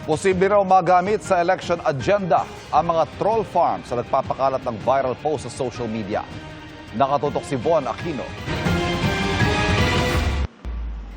Posible raw magamit sa election agenda ang mga troll farms na nagpapakalat ng viral post sa social media. Nakatutok si Von Aquino.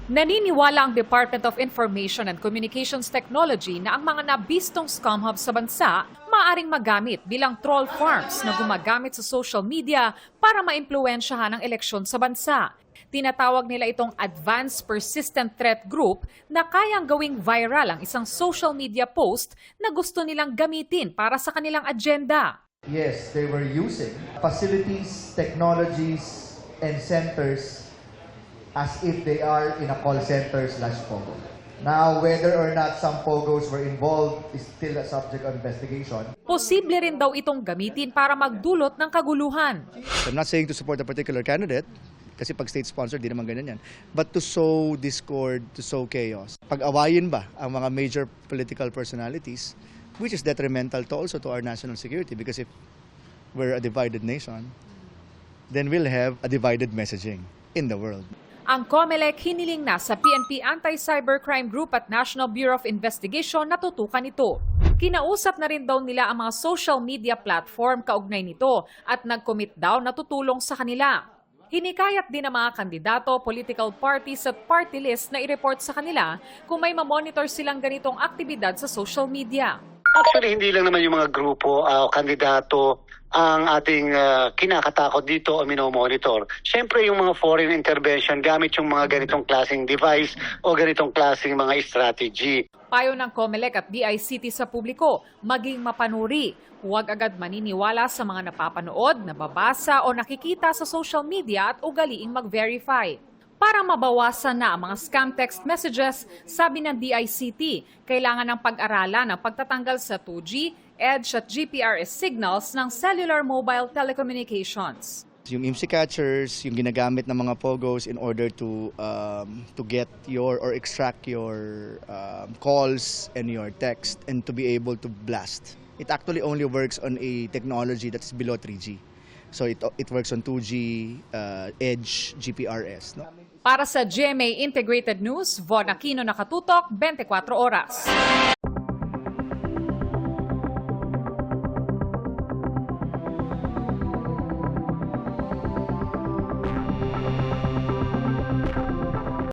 Naniniwala ang Department of Information and Communications Technology na ang mga nabistong scam hub sa bansa maaaring magamit bilang troll farms na gumagamit sa social media para maimpluwensyahan ang eleksyon sa bansa. Tinatawag nila itong Advanced Persistent Threat Group na kayang gawing viral ang isang social media post na gusto nilang gamitin para sa kanilang agenda. Yes, they were using facilities, technologies, and centers as if they are in a call center / POGO. Now, whether or not some POGOs were involved is still a subject of investigation. Posible rin daw itong gamitin para magdulot ng kaguluhan. I'm not saying to support a particular candidate, kasi pag state-sponsored, di naman ganyan yan. But to sow discord, to sow chaos. Pag-awayin ba ang mga major political personalities, which is detrimental to also to our national security, because if we're a divided nation, then we'll have a divided messaging in the world. Ang COMELEC hiniling na sa PNP Anti-Cybercrime Group at National Bureau of Investigation na tutukan ito. Kinausap na rin daw nila ang mga social media platform kaugnay nito at nag-commit daw na tutulong sa kanila. Hinikayat din ng mga kandidato, political parties at party list na i-report sa kanila kung may mamonitor silang ganitong aktibidad sa social media. Actually, hindi lang naman yung mga grupo o kandidato ang ating kinakatakot dito o minomonitor. Siyempre, yung mga foreign intervention gamit yung mga ganitong klaseng device o ganitong klaseng mga strategy. Payo ng COMELEC at DICT sa publiko, maging mapanuri. Huwag agad maniniwala sa mga napapanood, nababasa o nakikita sa social media at ugaliing mag-verify. Para mabawasan na ang mga scam text messages, sabi ng DICT, kailangan ng pag-aralan ang pagtatanggal sa 2G, EDGE at GPRS signals ng cellular mobile telecommunications. Yung IMSI catchers, yung ginagamit ng mga POGOs in order to get your or extract your calls and your text and to be able to blast. It actually only works on a technology that's below 3G. So it works on 2G, EDGE, GPRS. No? Para sa GMA Integrated News, Von Aquino, Nakatutok, 24 Oras.